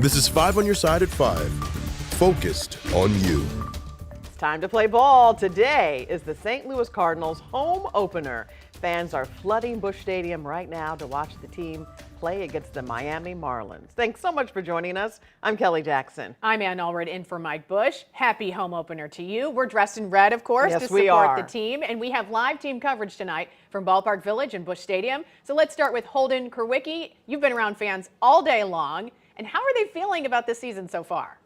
This is 5 on your side at 5. Focused on you. It's time to play ball. Today is the St. Louis Cardinals home opener. Fans are flooding Busch Stadium right now to watch the team play against the Miami Marlins. Thanks so much for joining us. I'm Kelly Jackson. I'm Ann Allred in for Mike Busch. Happy home opener to you. We're dressed in red, of course, Yes, to support we are. the team. And we have live team coverage tonight from Ballpark Village and Busch Stadium. So let's start with Holden Kurwicki. You've been around fans all day long. And how are they feeling about this season so far?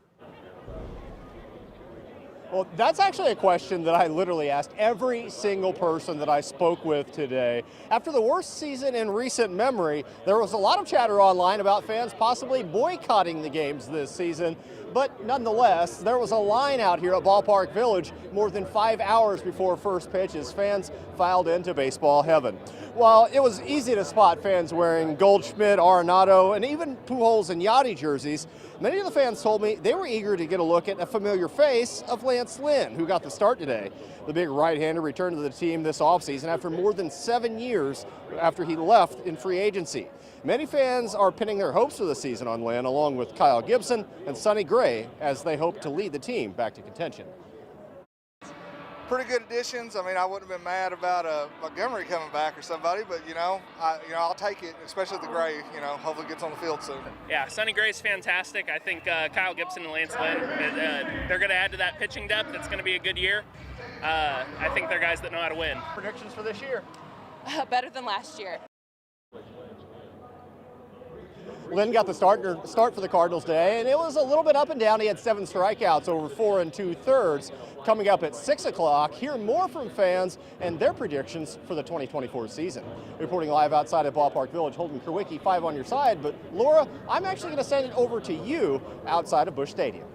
Well, that's actually a question that I literally asked every single person that I spoke with today. After the worst season in recent memory, there was a lot of chatter online about fans possibly boycotting the games this season. But nonetheless, there was a line out here at Ballpark Village more than 5 hours before first pitch as fans filed into baseball heaven. While it was easy to spot fans wearing Goldschmidt, Arenado, and even Pujols and Yachty jerseys, many of the fans told me they were eager to get a look at a familiar face of Lance Lynn, who got the start today. The big right-hander returned to the team this offseason after more than 7 years after he left in free agency. Many fans are pinning their hopes for the season on Lynn, along with Kyle Gibson and Sonny Gray, as they hope to lead the team back to contention. Pretty good additions. I mean, I wouldn't have been mad about Montgomery coming back or somebody, but I'll take it, especially the Gray. Hopefully gets on the field soon. Yeah, Sonny Gray's fantastic. I think Kyle Gibson and Lance Lynn, they're going to add to that pitching depth. It's going to be a good year. I think they're guys that know how to win. Predictions for this year? Better than last year. Lynn got the start for the Cardinals today, and it was a little bit up and down. He had 7 strikeouts over 4 2/3. Coming up at 6 o'clock, hear more from fans and their predictions for the 2024 season. Reporting live outside of Ballpark Village, Holden Kurwicki, 5 on your side. But Laura, I'm actually going to send it over to you outside of Busch Stadium.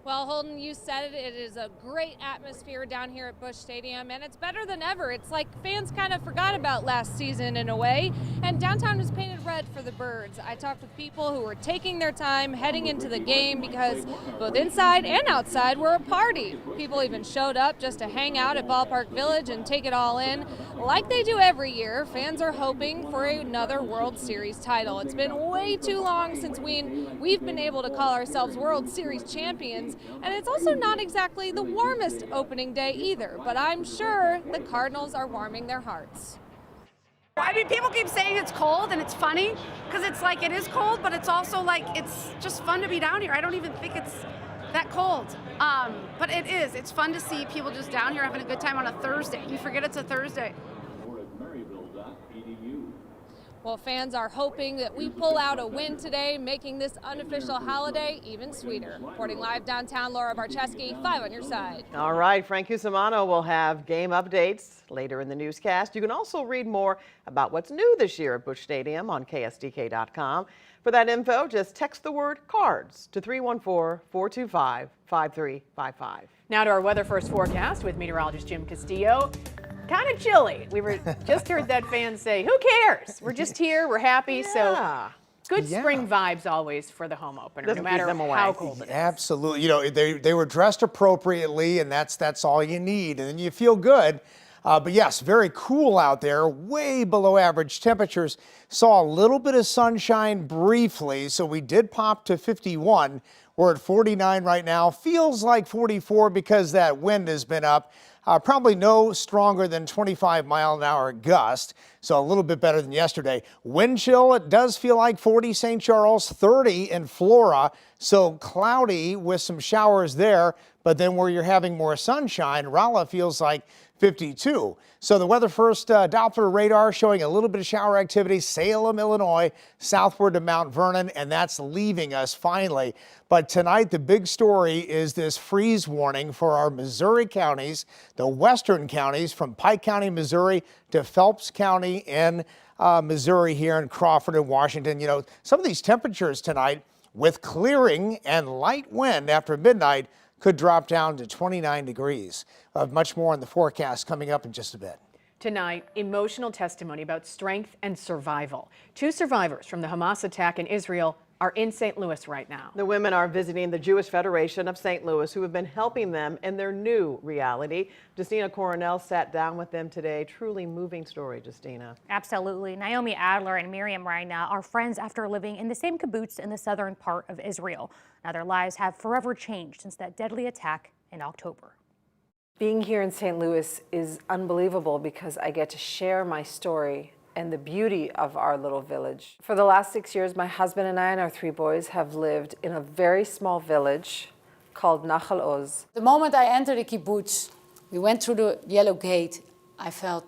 Well, Holden, you said it. It is a great atmosphere down here at Busch Stadium, and it's better than ever. It's like fans kind of forgot about last season in a way, and downtown is painted red for the Birds. I talked with people who were taking their time heading into the game because both inside and outside were a party. People even showed up just to hang out at Ballpark Village and take it all in. Like they do every year, fans are hoping for another World Series title. It's been way too long since we've been able to call ourselves World Series champions. And it's also not exactly the warmest opening day either, but I'm sure the Cardinals are warming their hearts. I mean, people keep saying it's cold, and it's funny because it's like it is cold, but it's also like it's just fun to be down here. I don't even think it's that cold, but it is. It's fun to see people just down here having a good time on a Thursday. You forget it's a Thursday. Well, fans are hoping that we pull out a win today, making this unofficial holiday even sweeter. Reporting live downtown, Laura Barcheski, 5 on your side. All right, Frank Cusimano will have game updates later in the newscast. You can also read more about what's new this year at Busch Stadium on KSDK.com. For that info, just text the word CARDS to 314-425-5355. Now to our weather first forecast with meteorologist Jim Castillo. Kind of chilly. We were just heard that fan say, who cares? We're just here. We're happy. Yeah. So good spring vibes always for the home opener, Doesn't no keep matter them away. how cold it is. Absolutely. They were dressed appropriately, and that's all you need. And then you feel good. But yes, very cool out there, way below average temperatures. Saw a little bit of sunshine briefly, so we did pop to 51. We're at 49 right now. Feels like 44 because that wind has been up. Probably no stronger than 25-mile-an-hour gust, so a little bit better than yesterday. Wind chill, it does feel like 40 St. Charles, 30 in Flora, so cloudy with some showers there, but then where you're having more sunshine, Rolla feels like 52. So the weather first Doppler radar showing a little bit of shower activity, Salem, Illinois, southward to Mount Vernon, and that's leaving us finally. But tonight, the big story is this freeze warning for our Missouri counties, the western counties from Pike County, Missouri to Phelps County in Missouri here in Crawford and Washington. You know, some of these temperatures tonight with clearing and light wind after midnight could drop down to 29 degrees. Much more on the forecast coming up in just a bit. Tonight, emotional testimony about strength and survival. 2 survivors from the Hamas attack in Israel are in St. Louis right now. The women are visiting the Jewish Federation of St. Louis, who have been helping them in their new reality. Justina Coronel sat down with them today. Truly moving story, Justina. Absolutely. Naomi Adler and Miriam Reina are friends after living in the same kibbutz in the southern part of Israel. Now their lives have forever changed since that deadly attack in October. Being here in St. Louis is unbelievable because I get to share my story and the beauty of our little village. For the last 6 years, my husband and I and our 3 boys have lived in a very small village called Nachal Oz. The moment I entered the kibbutz, we went through the yellow gate, I felt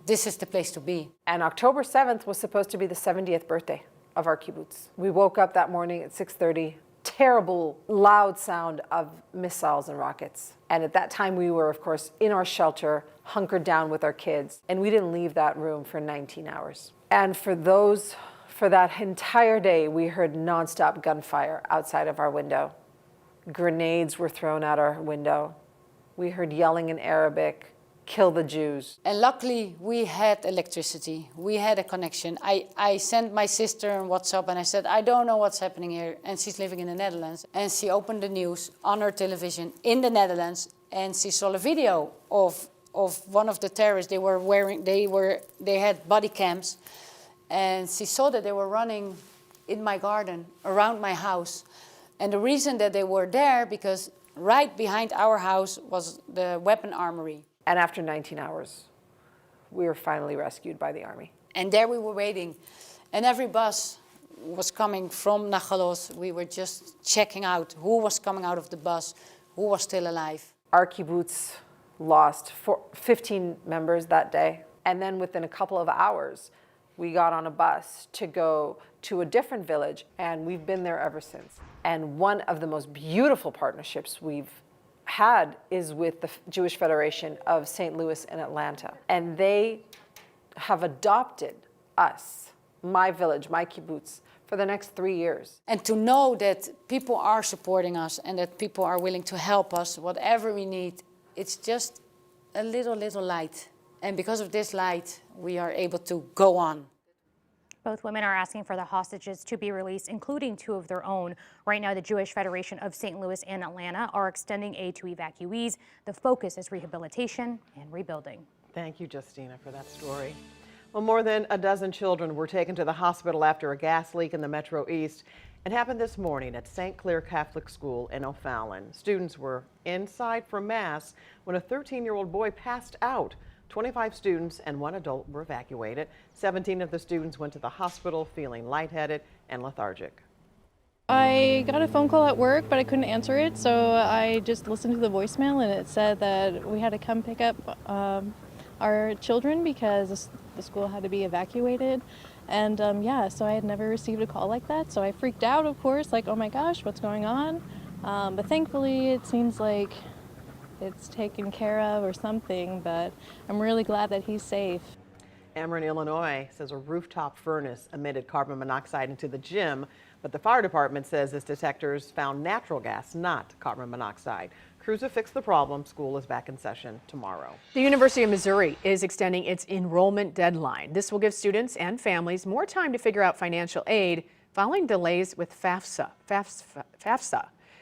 this is the place to be. And October 7th was supposed to be the 70th birthday of our kibbutz. We woke up that morning at 6:30, terrible loud sound of missiles and rockets. And at that time we were, of course, in our shelter, hunkered down with our kids, and we didn't leave that room for 19 hours. And for that entire day, we heard nonstop gunfire outside of our window. Grenades were thrown out our window. We heard yelling in Arabic, "Kill the Jews." And luckily we had electricity, we had a connection. I sent my sister on WhatsApp and I said, I don't know what's happening here. And she's living in the Netherlands. And she opened the news on her television in the Netherlands, and she saw a video of one of the terrorists. They had body cams, and she saw that they were running in my garden around my house. And the reason that they were there, because right behind our house was the weapon armory. And after 19 hours, we were finally rescued by the army. And there we were waiting. And every bus was coming from Nachal Oz. We were just checking out who was coming out of the bus, who was still alive. Our kibbutz lost 15 members that day. And then within a couple of hours, we got on a bus to go to a different village, and we've been there ever since. And one of the most beautiful partnerships we've had is with the Jewish Federation of St. Louis and Atlanta. And they have adopted us, my village, my kibbutz, for the next 3 years. And to know that people are supporting us and that people are willing to help us, whatever we need, it's just a little light. And because of this light, we are able to go on. Both women are asking for the hostages to be released, including 2 of their own. Right now, the Jewish Federation of St. Louis and Atlanta are extending aid to evacuees. The focus is rehabilitation and rebuilding. Thank you, Justina, for that story. Well, more than a dozen children were taken to the hospital after a gas leak in the Metro East. It happened this morning at St. Clair Catholic School in O'Fallon. Students were inside for Mass when a 13-year-old boy passed out. 25 students and 1 adult were evacuated. 17 of the students went to the hospital feeling lightheaded and lethargic. I got a phone call at work, but I couldn't answer it, so I just listened to the voicemail, and it said that we had to come pick up our children because the school had to be evacuated. And yeah, so I had never received a call like that, so I freaked out, of course, like, oh my gosh, what's going on? But thankfully, it seems like it's taken care of or something, but I'm really glad that he's safe. Ameren, Illinois says a rooftop furnace emitted carbon monoxide into the gym, but the fire department says its detectors found natural gas, not carbon monoxide. Crews have fixed the problem. School is back in session tomorrow. The University of Missouri is extending its enrollment deadline. This will give students and families more time to figure out financial aid following delays with FAFSA.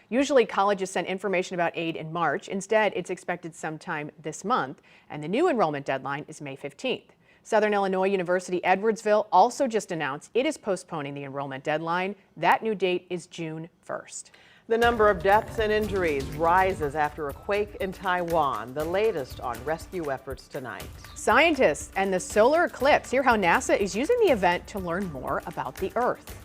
Usually colleges send information about aid in March. Instead, it's expected sometime this month, and the new enrollment deadline is May 15th. Southern Illinois University Edwardsville also just announced it is postponing the enrollment deadline. That new date is June 1st. The number of deaths and injuries rises after a quake in Taiwan. The latest on rescue efforts tonight. Scientists and the solar eclipse. Hear how NASA is using the event to learn more about the Earth.